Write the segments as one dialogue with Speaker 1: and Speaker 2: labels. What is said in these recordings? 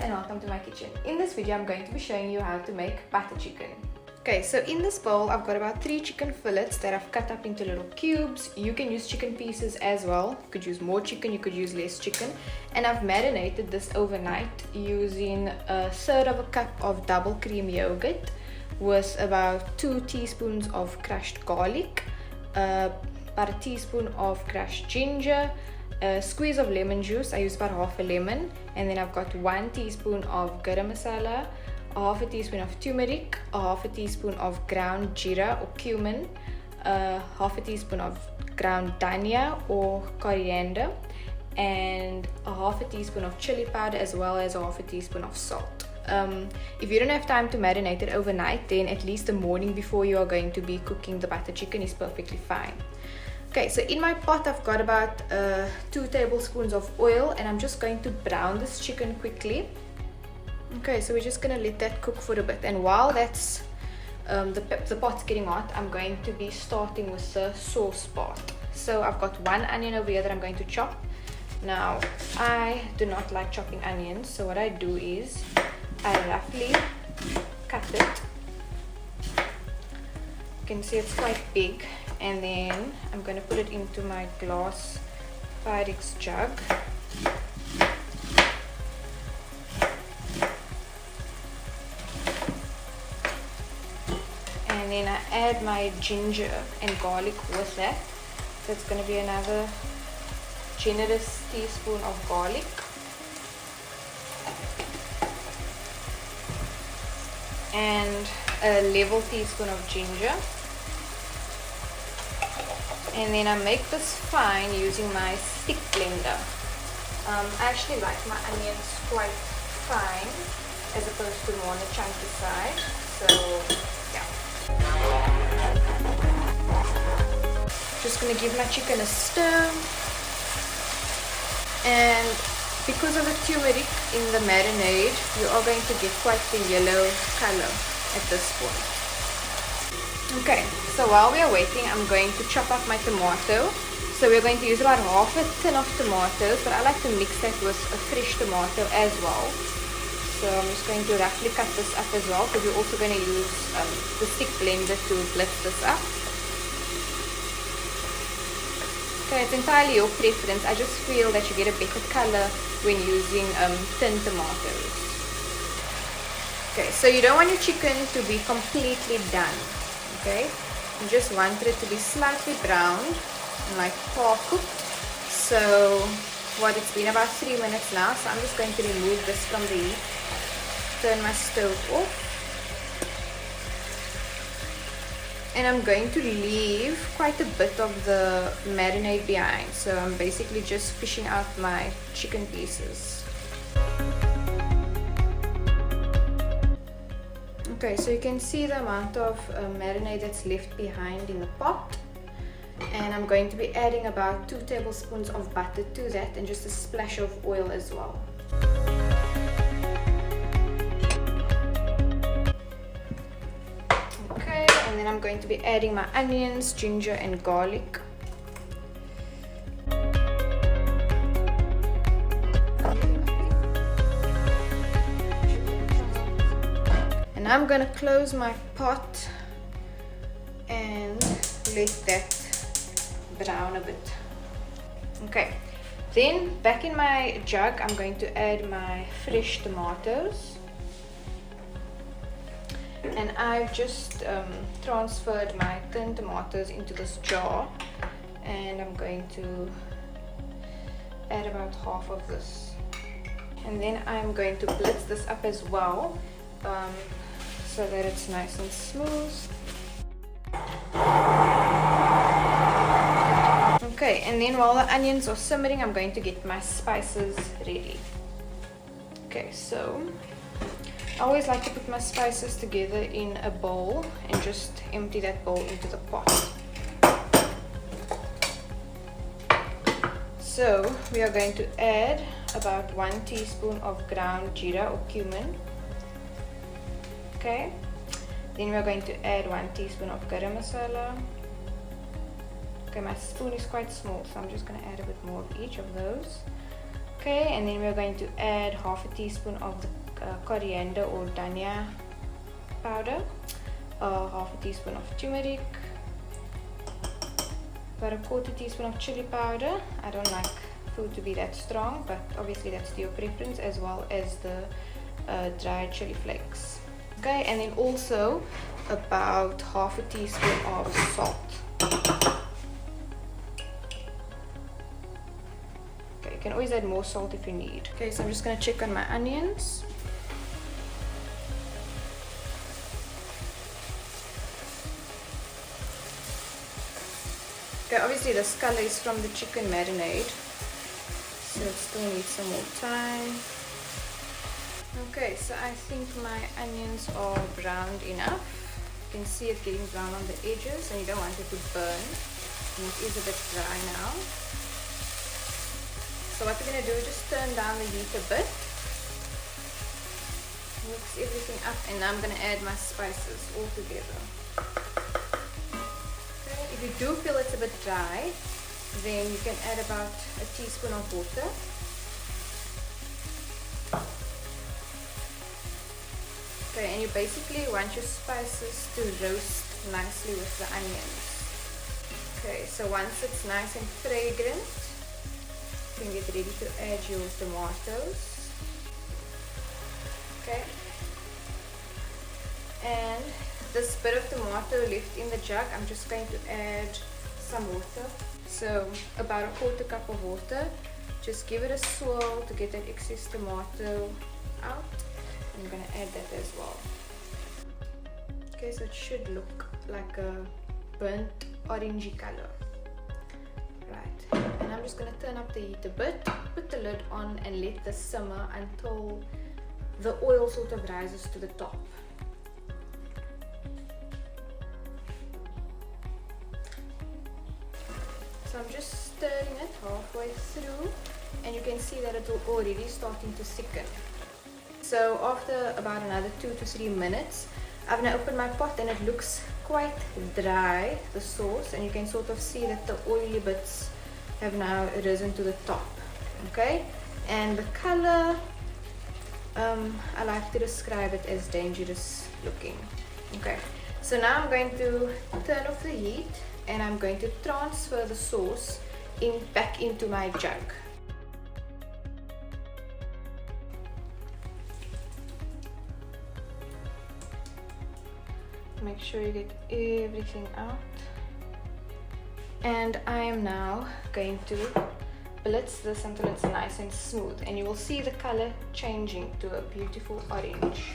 Speaker 1: and welcome to my kitchen. In this video I'm going to be showing you how to make butter chicken. Okay, so in this bowl I've got about 3 chicken fillets that I've cut up into little cubes. You can use chicken pieces as well. You could use more chicken, you could use less chicken. And I've marinated this overnight using 1/3 of a cup of double cream yogurt with about 2 teaspoons of crushed garlic, about a teaspoon of crushed ginger, a squeeze of lemon juice. I use about half a lemon, and then I've got 1 teaspoon of garam masala, a half a teaspoon of turmeric, a half a teaspoon of ground jeera or cumin, half a teaspoon of ground danya or coriander, and a half a teaspoon of chili powder, as well as a half a teaspoon of salt. If you don't have time to marinate it overnight, then at least the morning before you are going to be cooking the butter chicken is perfectly fine. Okay, so in my pot I've got about 2 tablespoons of oil, and I'm just going to brown this chicken quickly. Okay, so we're just going to let that cook for a bit, and while that's the pot's getting hot, I'm going to be starting with the sauce part. So I've got 1 onion over here that I'm going to chop. Now I do not like chopping onions, so what I do is I roughly cut it. You can see it's quite big, and then I'm going to put it into my glass Pyrex jug. And then I add my ginger and garlic with that. So it's going to be another generous teaspoon of garlic. And a level teaspoon of ginger. And then I make this fine using my stick blender. I actually like my onions quite fine as opposed to more on the chunky side. So yeah. Just gonna give my chicken a stir. And because of the turmeric in the marinade, you are going to get quite the yellow color at this point. Okay, so while we are waiting, I'm going to chop up my tomato. So we're going to use about half a tin of tomatoes, but I like to mix that with a fresh tomato as well. So I'm just going to roughly cut this up as well, because we're also going to use the stick blender to blitz this up. Okay, it's entirely your preference. I just feel that you get a better color when using tin tomatoes. Okay, so you don't want your chicken to be completely done. Okay, you just want it to be slightly browned, like half cooked. So it's been about 3 minutes now, so I'm just going to remove this from the heat, turn my stove off, and I'm going to leave quite a bit of the marinade behind. So I'm basically just fishing out my chicken pieces. Okay, so you can see the amount of marinade that's left behind in the pot, and I'm going to be adding about 2 tablespoons of butter to that, and just a splash of oil as well. Okay, and then I'm going to be adding my onions, ginger and garlic. I'm going to close my pot and let that brown a bit. Okay, then back in my jug I'm going to add my fresh tomatoes, and I've just transferred my tin tomatoes into this jar, and I'm going to add about half of this, and then I'm going to blitz this up as well, so that it's nice and smooth. Okay, and then while the onions are simmering, I'm going to get my spices ready. Okay, so I always like to put my spices together in a bowl and just empty that bowl into the pot. So we are going to add about 1 teaspoon of ground jeera or cumin. Okay, then we're going to add 1 teaspoon of garam masala. Okay, my spoon is quite small, so I'm just going to add a bit more of each of those. Okay, Okay, and then we're going to add half a teaspoon of the coriander or danya powder, half a teaspoon of turmeric, about a quarter teaspoon of chili powder. I don't like food to be that strong, but obviously that's to your preference, as well as the dried chili flakes. Okay, and then also about half a teaspoon of salt. Okay, you can always add more salt if you need. Okay, so I'm just going to check on my onions. Okay, obviously this color is from the chicken marinade, so it still needs some more time. Okay, so I think my onions are browned enough. You can see it getting brown on the edges, and you don't want it to burn, and it is a bit dry now. So what we're going to do is just turn down the heat a bit, mix everything up, and now I'm going to add my spices all together. Okay, if you do feel it's a bit dry, then you can add about a teaspoon of water. Okay, and you basically want your spices to roast nicely with the onions. Okay, so once it's nice and fragrant, you can get ready to add your tomatoes. Okay, and this bit of tomato left in the jug, I'm just going to add some water. So about a quarter cup of water. Just give it a swirl to get that excess tomato out. I'm going to add that as well. Okay, so it should look like a burnt orangey color. Right, and I'm just going to turn up the heat a bit, put the lid on and let this simmer until the oil sort of rises to the top. So I'm just stirring it halfway through, and you can see that it's already starting to thicken. So after about another 2 to 3 minutes, I'm going to open my pot, and it looks quite dry, the sauce, and you can sort of see that the oily bits have now risen to the top. Okay, and the color, I like to describe it as dangerous looking. Okay, so now I'm going to turn off the heat, and I'm going to transfer the sauce back into my jug. Make sure you get everything out. And I am now going to blitz this until it's nice and smooth, and you will see the color changing to a beautiful orange.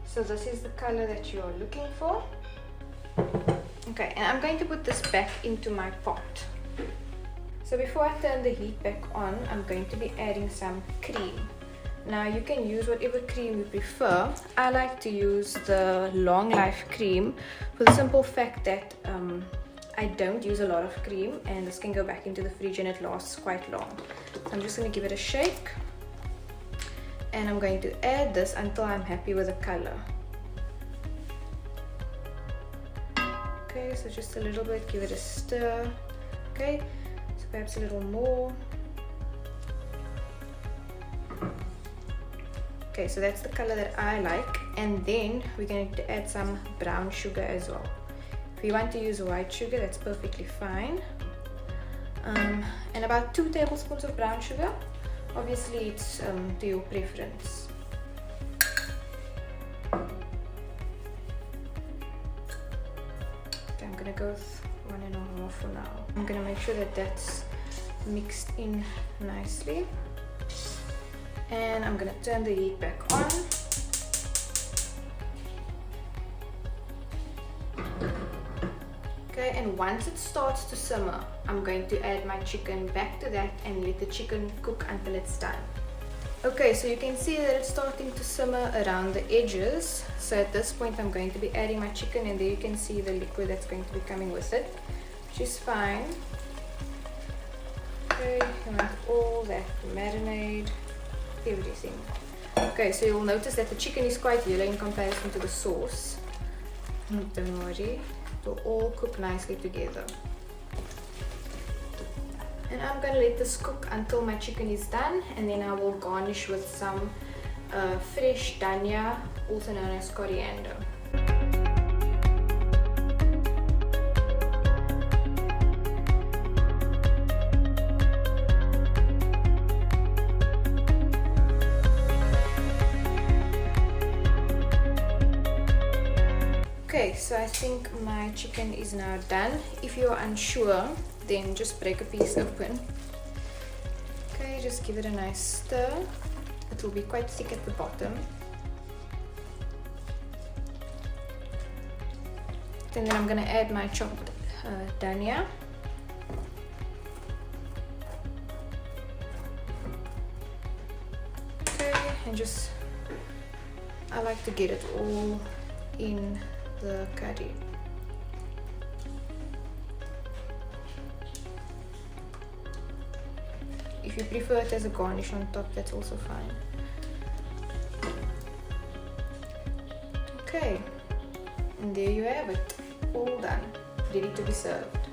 Speaker 1: So this is the color that you are looking for. Okay, and I'm going to put this back into my pot. So before I turn the heat back on, I'm going to be adding some cream. Now you can use whatever cream you prefer. I like to use the long life cream for the simple fact that I don't use a lot of cream, and this can go back into the fridge and it lasts quite long. So I'm just going to give it a shake, and I'm going to add this until I'm happy with the color. Okay, so just a little bit, give it a stir. Okay, so perhaps a little more. Okay, so that's the color that I like, and then we're going to add some brown sugar as well. If you want to use white sugar, that's perfectly fine. And about 2 tablespoons of brown sugar. Obviously, it's to your preference. Okay, I'm going to go with 1.5 for now. I'm going to make sure that that's mixed in nicely. And I'm going to turn the heat back on. Okay, and once it starts to simmer, I'm going to add my chicken back to that and let the chicken cook until it's done. Okay, so you can see that it's starting to simmer around the edges. So at this point I'm going to be adding my chicken, and there you can see the liquid that's going to be coming with it, which is fine. Okay, you want all that marinade, everything. Okay, so you'll notice that the chicken is quite yellow in comparison to the sauce. Don't worry. will all cook nicely together. And I'm gonna let this cook until my chicken is done, and then I will garnish with some fresh danya, also known as coriander. Okay, so I think my chicken is now done. If you're unsure, then just break a piece open. Okay, just give it a nice stir. It will be quite thick at the bottom. Then I'm gonna add my chopped danya. Okay, and just, I like to get it all in the curry. If you prefer it as a garnish on top, that's also fine. Okay, and there you have it, all done, ready to be served.